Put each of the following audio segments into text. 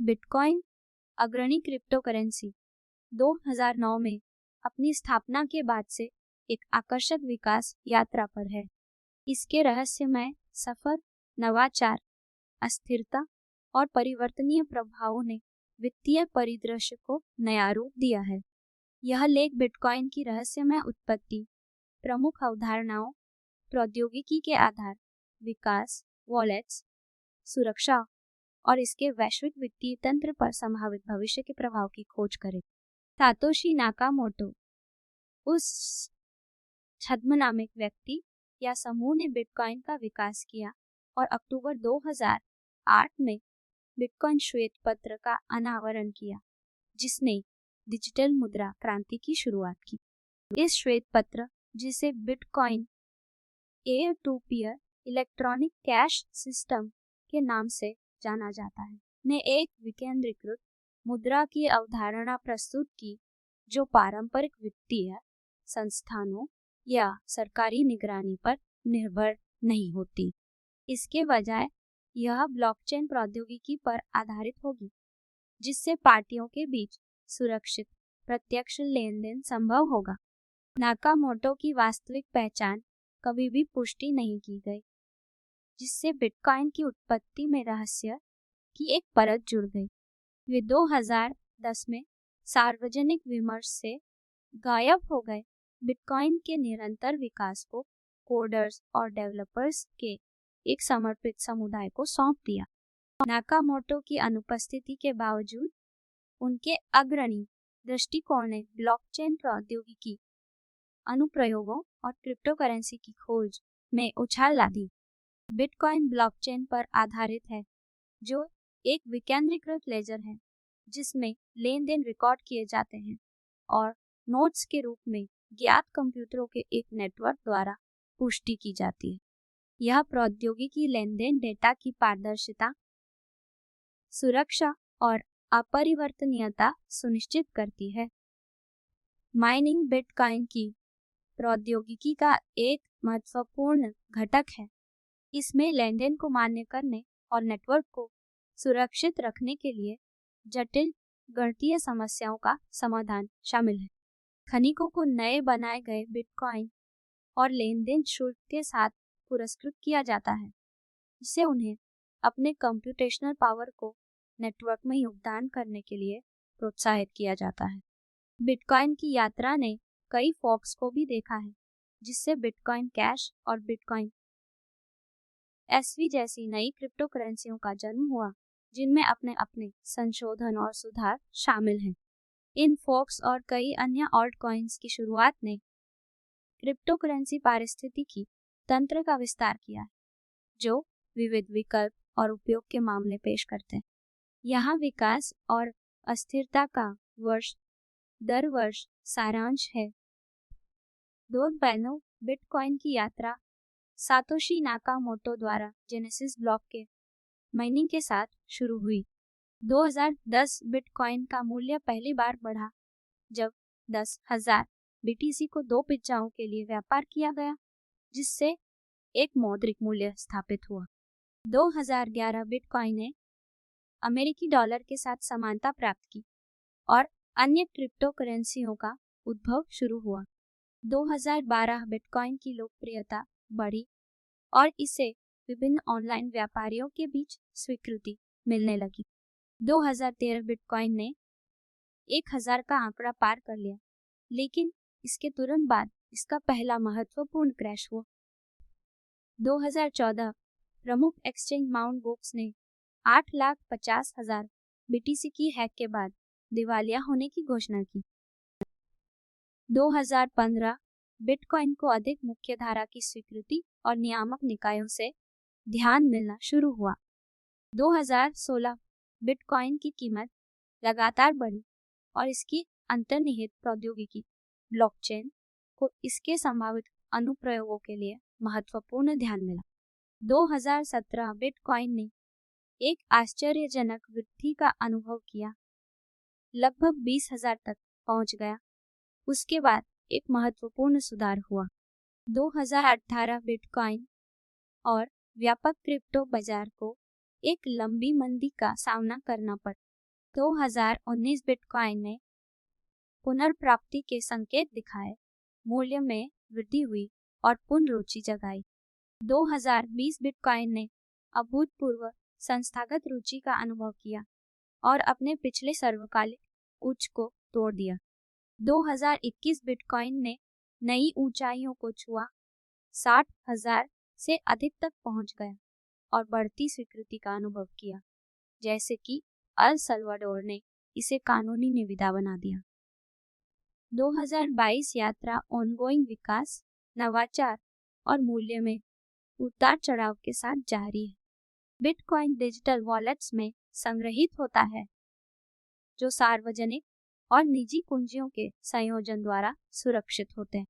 Bitcoin अग्रणी crypto currency 2009 में अपनी स्थापना के बाद से एक आकर्षक विकास यात्रा पर है। इसके रहस्यमय सफर, नवाचार, अस्थिरता और परिवर्तनीय प्रभावों ने वित्तीय परिदृश्य को नया रूप दिया है। यह लेख बिटकॉइन की रहस्यमय उत्पत्ति, प्रमुख अवधारणाओं, प्रौद्योगिकी के आधार, विकास, वॉलेट्स, सुरक्षा और इसके वैश्विक वित्तीय तंत्र पर संभावित भविष्य के प्रभाव की खोज करे। सातोशी नाकामोटो उस छद्मनामक व्यक्ति या समूह ने बिटकॉइन का विकास किया और अक्टूबर 2008 में बिटकॉइन श्वेत पत्र का अनावरण किया, जिसने डिजिटल मुद्रा क्रांति की शुरुआत की। इस श्वेत पत्र, जिसे bitcoin peer to peer electronic cash system के नाम से जाना जाता है, ने एक विकेंद्रीकृत मुद्रा की अवधारणा प्रस्तुत की जो पारंपरिक वित्तीय संस्थानों या सरकारी निगरानी पर निर्भर नहीं होती। इसके बजाय यह ब्लॉकचेन प्रौद्योगिकी पर आधारित होगी, जिससे पार्टियों के बीच सुरक्षित प्रत्यक्ष लेन देन संभव होगा। नाकामोटो की वास्तविक पहचान कभी भी पुष्टि नहीं की गई, जिससे बिटकॉइन की उत्पत्ति में रहस्य की एक परत जुड़ गई। वे 2010 में सार्वजनिक विमर्श से गायब हो गए। बिटकॉइन के निरंतर विकास को कोडर्स और डेवलपर्स के एक समर्पित समुदाय को सौंप दिया। नाकामोटो की अनुपस्थिति के बावजूद उनके अग्रणी दृष्टिकोण ने ब्लॉकचेन प्रौद्योगिकी, अनुप्रयोगों और क्रिप्टो करेंसी की खोज में उछाल ला दी। बिटकॉइन ब्लॉकचेन पर आधारित है, जो एक विकेंद्रीकृत लेजर है जिसमें लेन देन रिकॉर्ड किए जाते हैं और नोड्स के रूप में ज्ञात कंप्यूटरों के एक नेटवर्क द्वारा पुष्टि की जाती है। यह प्रौद्योगिकी लेन देन डेटा की पारदर्शिता, सुरक्षा और अपरिवर्तनीयता सुनिश्चित करती है। माइनिंग बिटकॉइन की प्रौद्योगिकी का एक महत्वपूर्ण घटक है। इसमें लेन देन को मान्य करने और नेटवर्क को सुरक्षित रखने के लिए जटिल गणितीय समस्याओं का समाधान शामिल है। खनिकों को नए बनाए गए बिटकॉइन और लेन देन शुल्क के साथ पुरस्कृत किया जाता है, जिससे उन्हें अपने कंप्यूटेशनल पावर को नेटवर्क में योगदान करने के लिए प्रोत्साहित किया जाता है। बिटकॉइन की यात्रा ने कई फॉर्क्स को भी देखा है, जिससे बिटकॉइन कैश और बिटकॉइन एसवी जैसी नई क्रिप्टो करेंसियों का जन्म हुआ, जिनमें अपने अपने संशोधन और सुधार शामिल हैं। इन फोर्क्स और कई अन्य ऑल्ट कॉइन्स की शुरुआत ने क्रिप्टो करेंसी पारिस्थितिकी तंत्र का विस्तार किया है, जो विविध विकल्प और उपयोग के मामले पेश करते हैं। यहाँ विकास और अस्थिरता का वर्ष दर वर्ष सारांश है। दो पहलू बिटकॉइन की यात्रा सातोशी नाकामोटो द्वारा जेनेसिस ब्लॉक के माइनिंग के साथ शुरू हुई। 2010 बिटकॉइन का मूल्य पहली बार बढ़ा जब 10,000 बीटीसी को 2 पिज्जाओं के लिए व्यापार किया गया, जिससे एक मौद्रिक मूल्य स्थापित हुआ। 2011 बिटकॉइन ने अमेरिकी डॉलर के साथ समानता प्राप्त की और अन्य क्रिप्टो करेंसियों का उद्भव शुरू हुआ। 2012 बिटकॉइन की लोकप्रियता बढ़ी और इसे विभिन्न ऑनलाइन व्यापारियों के बीच स्वीकृति मिलने लगी। 2013 बिटकॉइन ने 1000 का आंकड़ा पार कर लिया, लेकिन इसके तुरंत बाद इसका पहला महत्वपूर्ण क्रैश हुआ। 2014 प्रमुख एक्सचेंज माउंट गोक्स ने 8,50,000 बीटीसी की हैक के बाद दिवालिया होने की घोषणा की। 2015 बिटकॉइन को अधिक मुख्यधारा की स्वीकृति और नियामक निकायों से ध्यान मिलना शुरू हुआ। 2016 बिटकॉइन की कीमत लगातार बढ़ी और इसकी अंतर्निहित प्रौद्योगिकी ब्लॉकचेन को इसके संभावित अनुप्रयोगों के लिए महत्वपूर्ण ध्यान मिला। 2017 बिटकॉइन ने एक आश्चर्यजनक वृद्धि का अनुभव किया, लगभग 20,000 तक पहुंच गया। उसके बाद एक महत्वपूर्ण सुधार हुआ। 2018 बिटकॉइन और व्यापक क्रिप्टो बाजार को एक लंबी मंदी का सामना करना पड़ा, 2019 बिटकॉइन ने पुनर्प्राप्ति के संकेत दिखाए, मूल्य में वृद्धि हुई और पुनरुचि जगाई। 2020 बिटकॉइन ने अभूतपूर्व संस्थागत रुचि का अनुभव किया और अपने पिछले सर्वकालिक उच्च को तोड़ दिया। 2021 बिटकॉइन ने नई ऊंचाइयों को छुआ, 60,000 से अधिक तक पहुंच गया और बढ़ती स्वीकृति का अनुभव किया, जैसे कि अल सल्वाडोर ने इसे कानूनी निविदा बना दिया। 2022 यात्रा ऑनगोइंग विकास, नवाचार और मूल्य में उतार चढ़ाव के साथ जारी है। बिटकॉइन डिजिटल वॉलेट्स में संग्रहित होता है, जो सार्वजनिक और निजी कुंजियों के संयोजन द्वारा सुरक्षित होते हैं।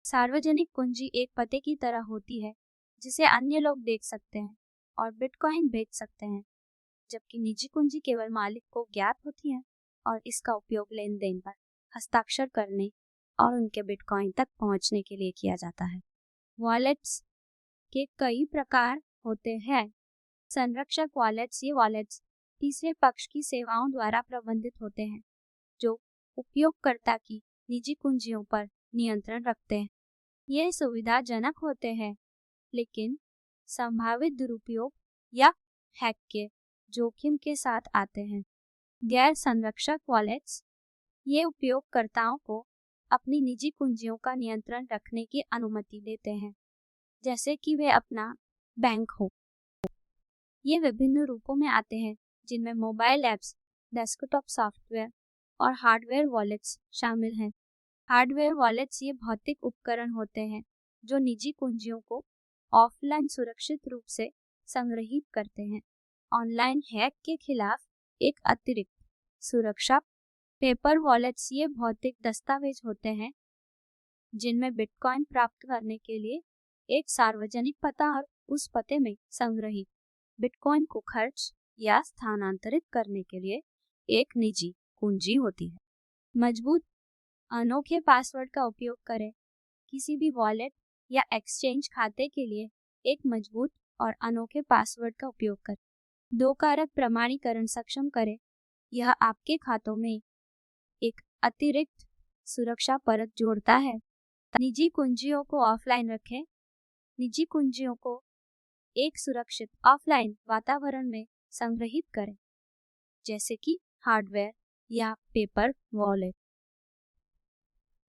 सार्वजनिक कुंजी एक पते की तरह होती है जिसे अन्य लोग देख सकते हैं और बिटकॉइन भेज सकते हैं, जबकि निजी कुंजी केवल मालिक को ज्ञात होती है और इसका उपयोग लेन देन पर हस्ताक्षर करने और उनके बिटकॉइन तक पहुंचने के लिए किया जाता है। वॉलेट्स के कई प्रकार होते हैं। संरक्षक वॉलेट्स, ये वॉलेट्स तीसरे पक्ष की सेवाओं द्वारा प्रबंधित होते हैं जो उपयोगकर्ता की निजी कुंजियों पर नियंत्रण रखते हैं। ये सुविधाजनक होते हैं, लेकिन संभावित दुरुपयोग या हैक के जोखिम के साथ आते हैं। गैर संरक्षक वॉलेट्स, ये उपयोगकर्ताओं को अपनी निजी कुंजियों का नियंत्रण रखने की अनुमति देते हैं, जैसे कि वे अपना बैंक हो। ये विभिन्न रूपों में आते हैं, जिनमें मोबाइल ऐप्स, डेस्कटॉप सॉफ्टवेयर और हार्डवेयर वॉलेट्स शामिल हैं। हार्डवेयर वॉलेट्स ये भौतिक उपकरण होते हैं जो निजी कुंजियों को ऑफलाइन सुरक्षित रूप से संग्रहित करते हैं। ऑनलाइन हैक के खिलाफ एक अतिरिक्त सुरक्षा। पेपर वॉलेट्स ये भौतिक दस्तावेज होते हैं जिनमें बिटकॉइन प्राप्त करने के लिए एक सार्वजनिक पता और उस पते में संग्रहित बिटकॉइन को खर्च या स्थानांतरित करने के लिए एक निजी कुंजी होती है। मजबूत अनोखे पासवर्ड का उपयोग करें। किसी भी वॉलेट या एक्सचेंज खाते के लिए एक मजबूत और अनोखे पासवर्ड का उपयोग करें। 2 कारक प्रमाणीकरण सक्षम करें। यह आपके खातों में एक अतिरिक्त सुरक्षा परत जोड़ता है। निजी कुंजियों को ऑफलाइन रखें। निजी कुंजियों को एक सुरक्षित ऑफलाइन वातावरण में संग्रहित करें, जैसे कि हार्डवेयर या पेपर वॉलेट।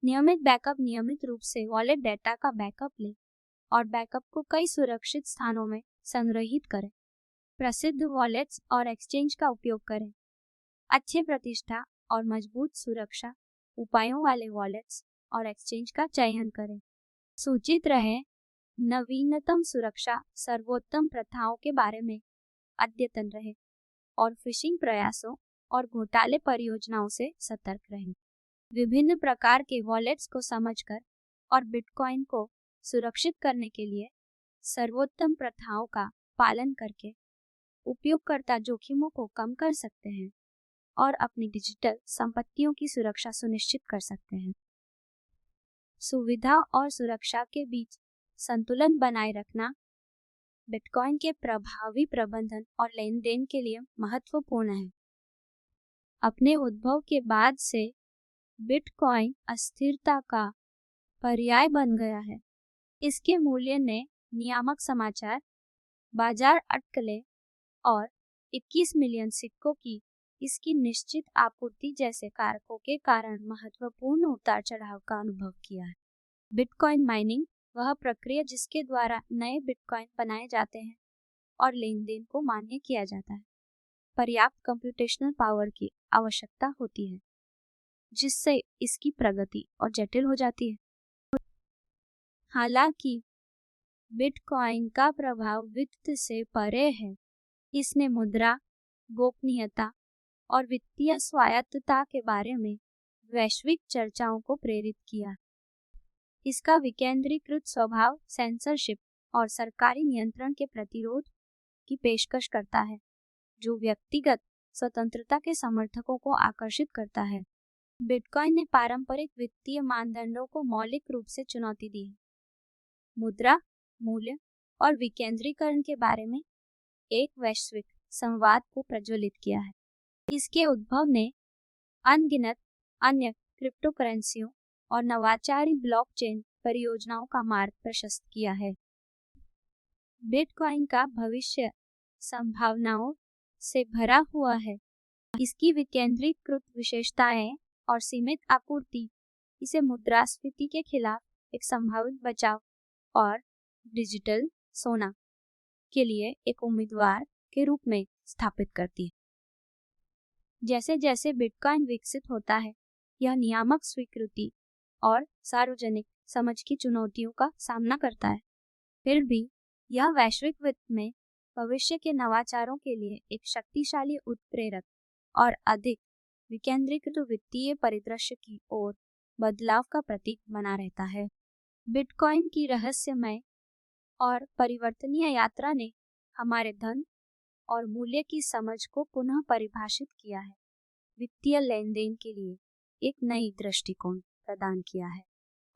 नियमित बैकअप, नियमित रूप से वॉलेट डेटा का बैकअप लें और बैकअप को कई सुरक्षित स्थानों में संग्रहित करें। प्रसिद्ध वॉलेट्स और एक्सचेंज का उपयोग करें। अच्छे प्रतिष्ठा और मजबूत सुरक्षा उपायों वाले वॉलेट्स और एक्सचेंज का चयन करें। सूचित रहें। नवीनतम सुरक्षा सर्वोत्तम प्रथाओं के बारे में अद्यतन रहें और फिशिंग प्रयासों और घोटाले परियोजनाओं से सतर्क रहें। विभिन्न प्रकार के वॉलेट्स को समझकर और बिटकॉइन को सुरक्षित करने के लिए सर्वोत्तम प्रथाओं का पालन करके उपयोगकर्ता जोखिमों को कम कर सकते हैं और अपनी डिजिटल संपत्तियों की सुरक्षा सुनिश्चित कर सकते हैं। सुविधा और सुरक्षा के बीच संतुलन बनाए रखना बिटकॉइन के प्रभावी प्रबंधन और लेन देन के लिए महत्वपूर्ण है। अपने उद्भव के बाद से बिटकॉइन अस्थिरता का पर्याय बन गया है। इसके मूल्य ने नियामक समाचार, बाजार अटकलें और 21 मिलियन सिक्कों की इसकी निश्चित आपूर्ति जैसे कारकों के कारण महत्वपूर्ण उतार चढ़ाव का अनुभव किया है। बिटकॉइन माइनिंग वह प्रक्रिया जिसके द्वारा नए बिटकॉइन बनाए जाते हैं और लेन देन को मान्य किया जाता है। पर्याप्त कंप्यूटेशनल पावर की आवश्यकता होती है, जिससे इसकी प्रगति और जटिल हो जाती है। हालांकि बिटकॉइन का प्रभाव वित्त से परे है। इसने मुद्रा, गोपनीयता और वित्तीय स्वायत्तता के बारे में वैश्विक चर्चाओं को प्रेरित किया। इसका विकेंद्रीकृत स्वभाव सेंसरशिप और सरकारी नियंत्रण के प्रतिरोध की पेशकश करता है, जो व्यक्तिगत स्वतंत्रता के समर्थकों को आकर्षित करता है। बिटकॉइन ने पारंपरिक वित्तीय मानदंडों को मौलिक रूप से चुनौती दी है। मुद्रा, मूल्य और विकेंद्रीकरण के बारे में एक वैश्विक संवाद को प्रज्वलित किया है। इसके उद्भव ने अनगिनत अन्य क्रिप्टो करेंसियों और नवाचारी ब्लॉकचेन परियोजनाओं का मार्ग प्रशस्त किया है। बिटकॉइन का भविष्य संभावनाओं से भरा हुआ है। इसकी विकेंद्रीकृत विशेषताएं और सीमित आपूर्ति इसे मुद्रास्फीति के खिलाफ एक संभावित बचाव और डिजिटल सोना के लिए एक उम्मीदवार के रूप में स्थापित करती है। जैसे जैसे बिटकॉइन विकसित होता है, यह नियामक स्वीकृति और सार्वजनिक समझ की चुनौतियों का सामना करता है। फिर भी यह वैश्विक वित्त में भविष्य के नवाचारों के लिए एक शक्तिशाली उत्प्रेरक और अधिक विकेंद्रीकृत वित्तीय परिदृश्य की ओर बदलाव का प्रतीक बना रहता है। बिटकॉइन की रहस्यमय और परिवर्तनीय यात्रा ने हमारे धन और मूल्य की समझ को पुनः परिभाषित किया है, वित्तीय लेन देन के लिए एक नई दृष्टिकोण प्रदान किया है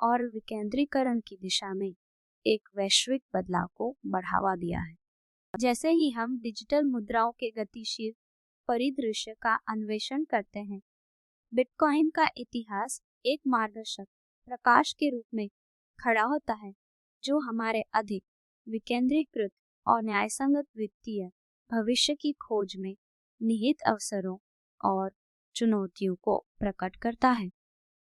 और विकेंद्रीकरण की दिशा में एक वैश्विक बदलाव को बढ़ावा दिया है। जैसे ही हम डिजिटल मुद्राओं के गतिशील परिदृश्य का अन्वेषण करते हैं, बिटकॉइन का इतिहास एक मार्गदर्शक प्रकाश के रूप में खड़ा होता है, जो हमारे अधिक विकेंद्रीकृत और न्यायसंगत वित्तीय भविष्य की खोज में निहित अवसरों और चुनौतियों को प्रकट करता है।